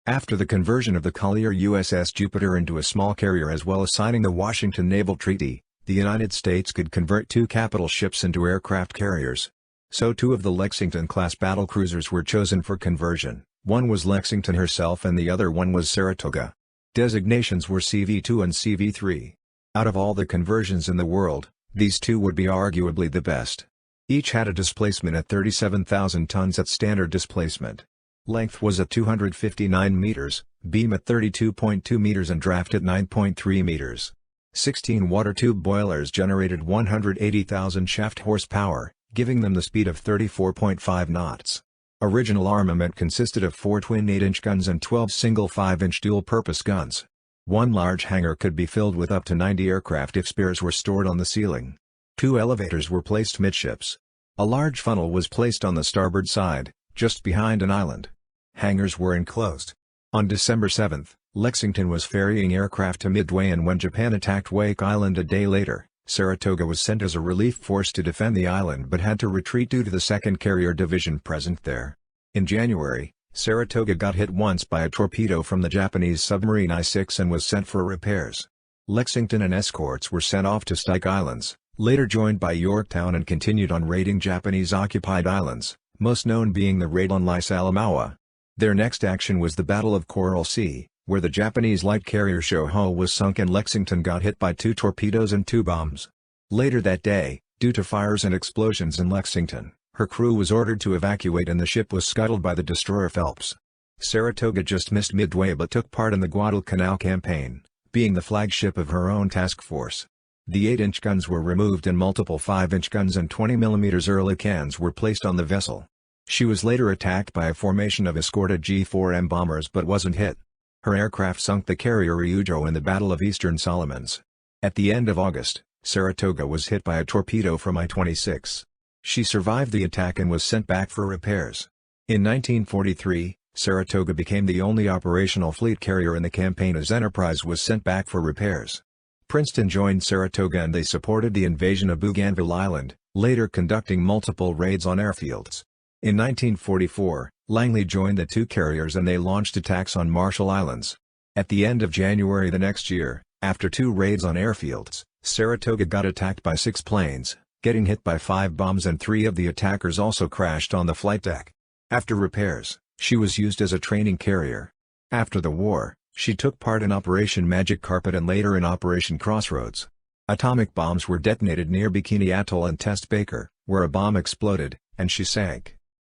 After the conversion of the collier USS Jupiter into a small carrier as well as signing the Washington Naval Treaty, the United States could convert two capital ships into aircraft carriers. So two of the Lexington-class battlecruisers were chosen for conversion, one was Lexington herself and the other one was Saratoga. Designations were CV-2 and CV-3. Out of all the conversions in the world, these two would be arguably the best. Each had a displacement at 37,000 tons at standard displacement. Length was at 259 meters, beam at 32.2 meters and draft at 9.3 meters. 16 water tube boilers generated 180,000 shaft horsepower, giving them the speed of 34.5 knots. Original armament consisted of 4 twin 8-inch guns and 12 single 5-inch dual-purpose guns. One large hangar could be filled with up to 90 aircraft if spares were stored on the ceiling. 2 elevators were placed midships. A large funnel was placed on the starboard side, just behind an island. Hangars were enclosed. On December 7, Lexington was ferrying aircraft to Midway, and when Japan attacked Wake Island a day later, Saratoga was sent as a relief force to defend the island but had to retreat due to the 2nd Carrier Division present there. In January, Saratoga got hit once by a torpedo from the Japanese submarine I-6 and was sent for repairs. Lexington and escorts were sent off to Stike Islands, later joined by Yorktown, and continued on raiding Japanese-occupied islands, most known being the raid on Salamaua. Their next action was the Battle of Coral Sea, where the Japanese light carrier Shoho was sunk and Lexington got hit by 2 torpedoes and 2 bombs. Later that day, due to fires and explosions in Lexington, her crew was ordered to evacuate and the ship was scuttled by the destroyer Phelps. Saratoga just missed Midway but took part in the Guadalcanal campaign, being the flagship of her own task force. The 8-inch guns were removed and multiple 5-inch guns and 20mm early cans were placed on the vessel. She was later attacked by a formation of escorted G-4M bombers but wasn't hit. Her aircraft sunk the carrier Ryujo in the Battle of Eastern Solomons. At the end of August, Saratoga was hit by a torpedo from I-26. She survived the attack and was sent back for repairs. In 1943, Saratoga became the only operational fleet carrier in the campaign as Enterprise was sent back for repairs. Princeton joined Saratoga and they supported the invasion of Bougainville Island, later conducting multiple raids on airfields. In 1944, Langley joined the two carriers and they launched attacks on Marshall Islands. At the end of January the next year, after 2 raids on airfields, Saratoga got attacked by 6 planes, getting hit by 5 bombs, and 3 of the attackers also crashed on the flight deck. After repairs, she was used as a training carrier. After the war, she took part in Operation Magic Carpet and later in Operation Crossroads. Atomic bombs were detonated near Bikini Atoll and Test Baker, where a bomb exploded, and she sank.